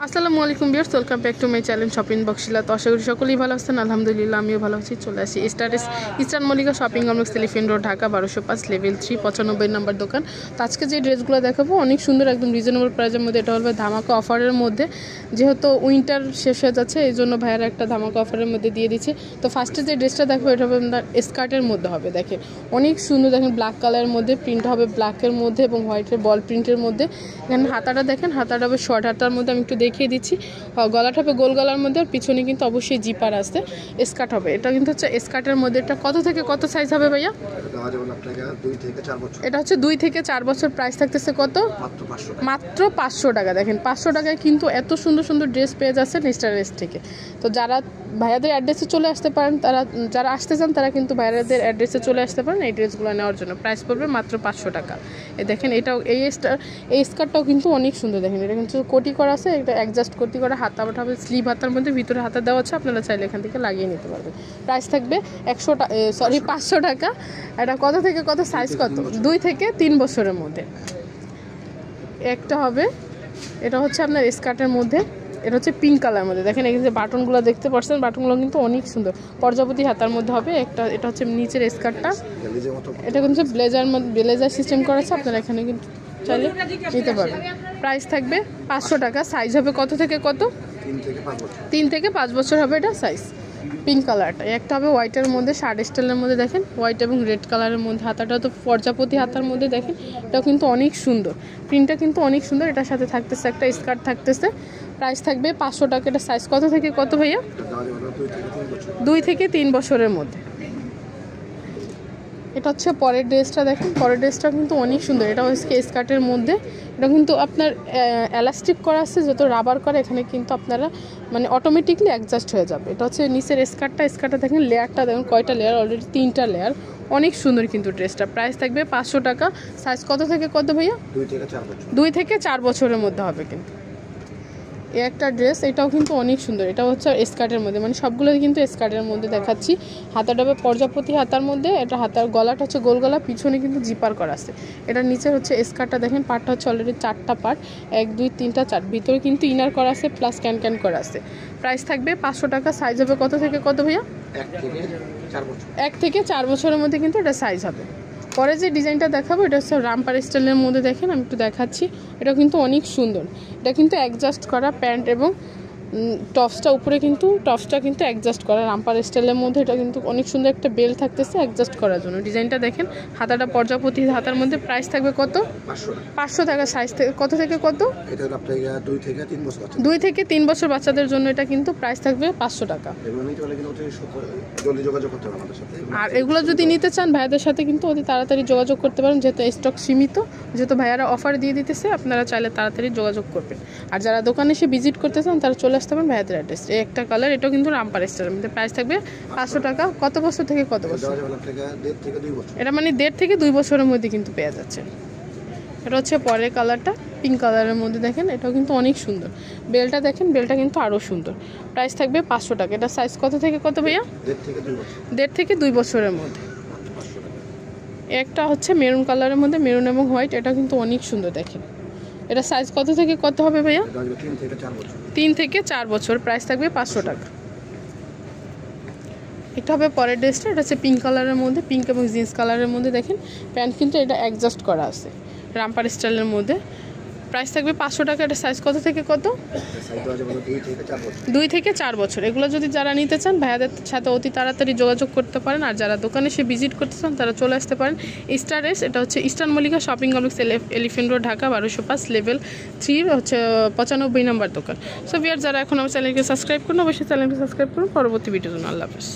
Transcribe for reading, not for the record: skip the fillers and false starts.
আসসালামু আলাইকুম viewers, welcome back to my channel shopping বক্সিলা। তো আশা করি সকলেই ভালো আছেন। আলহামদুলিল্লাহ আমিও ভালো আছি। চলে আসি eastern Mallika shopping complex, elephant road, Dhaka 1205, level 3, 95 নম্বর দোকান। তো আজকে যে ড্রেসগুলো দেখাবো অনেক সুন্দর, একদম রিজনেবল প্রাইসের মধ্যে। এটা হবে ধামাকা অফারের মধ্যে, যেহেতু উইন্টার শেষ হয়ে যাচ্ছে এই জন্য ভাইয়ারা একটা ধামাকা অফারের মধ্যে দিয়ে দিচ্ছে। তো ফার্স্টে যে ড্রেসটা দেখবো এটা হবে স্কার্টের মধ্যে হবে। দেখেন অনেক সুন্দর, দেখেন ব্ল্যাক কালারের মধ্যে, প্রিন্ট হবে ব্ল্যাকের মধ্যে এবং হোয়াইটের বল প্রিন্টের মধ্যে। এখানে হাতাটা দেখেন, হাতাটা হবে শর্ট হাতার মধ্যে, আমি একটু দেখিয়ে দিচ্ছি। গলাটা হবে গোল গলার মধ্যে, আর পিছনে কিন্তু অবশ্যই জিপার আসতে স্কার্ট হবে। এটা কিন্তু হচ্ছে স্কার্টের মধ্যে। এটা কত থেকে কত সাইজ হবে ভাইয়া? এটা হচ্ছে 2 থেকে 4 বছর। প্রাইস থাকতেছে কত? মাত্র 500 টাকা। দেখেন 500 টাকায় কিন্তু এত সুন্দর সুন্দর ড্রেস পেয়ে যাচ্ছে স্টারেস থেকে। তো যারা ভাইয়াদের অ্যাড্রেসে চলে আসতে পারেন, যারা আসতে চান তারা কিন্তু ভাইয়াদের অ্যাড্রেসে চলে আসতে পারেন এই ড্রেসগুলো নেওয়ার জন্য। প্রাইস পড়বে মাত্র 500 টাকা। দেখেন এটাও এই স্কার্টটাও কিন্তু অনেক সুন্দর। দেখেন এটা কিন্তু কোটি করা আছে, এটা অ্যাডজাস্ট কোটি করা, হাতা বাটা হবে, স্লিভ হাতার মধ্যে ভিতরে হাতা দেওয়া আছে, আপনারা চাইলে এখান থেকে লাগিয়ে নিতে পারবেন। প্রাইস থাকবে 500 টাকা। এটা কত থেকে কত সাইজ কত? 2 থেকে 3 বছরের মধ্যে একটা হবে। এটা হচ্ছে আপনার স্কার্টের মধ্যে, এটা হচ্ছে পিঙ্ক কালারের মধ্যে। দেখেন এখানে যে বাটনগুলো দেখতে পাচ্ছেন, বাটনগুলো কিন্তু অনেক সুন্দর, প্রজাপতি হাতার মধ্যে হবে একটা। এটা হচ্ছে নিচের স্কার্টটা, এটা কিন্তু ব্লেজার সিস্টেম করা আছে, আপনারা এখানে কিন্তু চাইলে নিতে পারবেন। প্রাইস থাকবে 500 টাকা। সাইজ হবে কত থেকে কত? 3 থেকে 5 বছর হবে এটা সাইজ। পিঙ্ক কালারটা একটা হবে হোয়াইটের মধ্যে, শার্ট স্টাইলের মধ্যে। দেখেন হোয়াইট এবং রেড কালারের মধ্যে, হাতাটা তো প্রজাপতি হাতার মধ্যে। দেখেন এটাও কিন্তু অনেক সুন্দর, প্রিন্টটা কিন্তু অনেক সুন্দর। এটার সাথে থাকতেছে একটা স্কার্ট থাকতেছে। প্রাইস থাকবে 500 টাকা। এটা সাইজ কত থেকে কত ভাইয়া? 2 থেকে 3 বছরের মধ্যে। এটা হচ্ছে পরের ড্রেসটা। দেখেন পরের ড্রেসটা কিন্তু অনেক সুন্দর। এটা হচ্ছে স্কার্টের মধ্যে, এটা কিন্তু আপনার এলাস্টিক করা আছে, যত রাবার করে এখানে কিন্তু আপনারা মানে অটোমেটিকলি অ্যাডজাস্ট হয়ে যাবে। এটা হচ্ছে নিচের স্কার্টটা দেখেন, লেয়ারটা দেখেন কয়টা লেয়ার, অলরেডি 3টা লেয়ার। অনেক সুন্দর কিন্তু ড্রেসটা। প্রাইস থাকবে 500 টাকা। সাইজ কত থেকে কত ভাইয়া? 2 থেকে 4 বছরের মধ্যে হবে কিন্তু এই একটা ড্রেস। এটাও কিন্তু অনেক সুন্দর। এটা হচ্ছে স্কার্টের মধ্যে, মানে সবগুলো কিন্তু স্কার্টের মধ্যে দেখাচ্ছি। হাতাটা হবে প্রজাপতি হাতার মধ্যে, এটা হাতার গলাটা হচ্ছে গোল গলা, পিছনে কিন্তু জিপার করা আছে। এটার নিচে হচ্ছে স্কার্টটা দেখেন, পার্টটা হচ্ছে অলরেডি 4টা পার্ট, 1 2 3টা 4, ভিতরে কিন্তু ইনার করা আছে প্লাস ক্যান করা আছে। প্রাইস থাকবে 500 টাকা। সাইজ হবে কত থেকে কত ভাইয়া? 1 থেকে 4 বছরের মধ্যে কিন্তু এটা সাইজ হবে। পরে যে ডিজাইনটা দেখাবো এটা হচ্ছে রামপার স্টাইলের মধ্যে। দেখেন আমি একটু দেখাচ্ছি, এটা কিন্তু অনেক সুন্দর। এটা কিন্তু অ্যাডজাস্ট করা প্যান্ট এবং টপসটা উপরে কিন্তু অ্যাডজাস্ট করা রামপার স্টাইলের মধ্যে। এটা কিন্তু অনেক সুন্দর একটা বেল থাকতেছে অ্যাডজাস্ট করার জন্য। ডিজাইনটা দেখেন, হাতাটা প্রজাপতি হাতার মধ্যে। প্রাইস থাকবে কত? 500 টাকা। সাইজ থেকে কত থেকে কত? 2 থেকে 3 বছর বাচ্চাদের জন্য এটা কিন্তু প্রাইস থাকবে 500 টাকা। আর এগুলো যদি নিতে চান ভাইয়াদের সাথে কিন্তু অতি তাড়াতাড়ি যোগাযোগ করতে পারেন, যেহেতু স্টক সীমিত, যেহেতু ভাইয়ারা অফার দিয়ে দিতেছে, আপনারা চাইলে তাড়াতাড়ি যোগাযোগ করবেন। আর যারা দোকানে এসে ভিজিট করতে চান তারা চলে আসতে পারেন ভাইয়াদের অ্যাড্রেস। এই একটা কালার, এটাও কিন্তু রামপার স্টাইলের মধ্যে। প্রাইস থাকবে 500 টাকা। কত বছর থেকে কত বছর? এটা মানে 1.5 থেকে 2 বছরের মধ্যে কিন্তু পেয়ে যাচ্ছে। এটা হচ্ছে পরের কালারটা, পিঙ্ক কালারের মধ্যে। দেখেন এটাও কিন্তু অনেক সুন্দর। বেলটা দেখেন, বেলটা কিন্তু আরও সুন্দর। প্রাইস থাকবে 500 টাকা। এটা সাইজ কত থেকে কত ভাইয়া? 1.5 থেকে 2 বছরের মধ্যে। একটা হচ্ছে মেরুন কালারের মধ্যে, মেরুন এবং হোয়াইট। এটা কিন্তু অনেক সুন্দর। দেখেন এটা সাইজ কত থেকে কত হবে ভাইয়া? 3 থেকে 4 বছর। প্রাইস থাকবে 500 টাকা। এটা হবে পরের ড্রেসটা। এটা হচ্ছে পিঙ্ক কালারের মধ্যে, পিঙ্ক এবং জিন্স কালারের মধ্যে। দেখেন প্যান্ট কিন্তু এটা অ্যাডজাস্ট করা আছে রামপার স্টাইলের মধ্যে। প্রাইস থাকবে 500 টাকা। এটা সাইজ কত থেকে কত? 2 থেকে 4 বছর। এগুলো যদি যারা নিতে চান ভাইয়াদের সাথে অতি তাড়াতাড়ি যোগাযোগ করতে পারেন। আর যারা দোকানে এসে ভিজিট করতে চান তারা চলে আসতে পারেন স্টারেস। এটা হচ্ছে eastern Mallika shopping complex, elephant road, Dhaka 1205, level 3, হচ্ছে 95 নম্বর দোকান। সো ভিউয়ার যারা এখন আমার চ্যানেলকে সাবস্ক্রাইব করুন, অবশ্যই চ্যানেলকে সাবস্ক্রাইব করুন। পরবর্তী ভিডিওর জন্য আল্লাহ হাফেজ।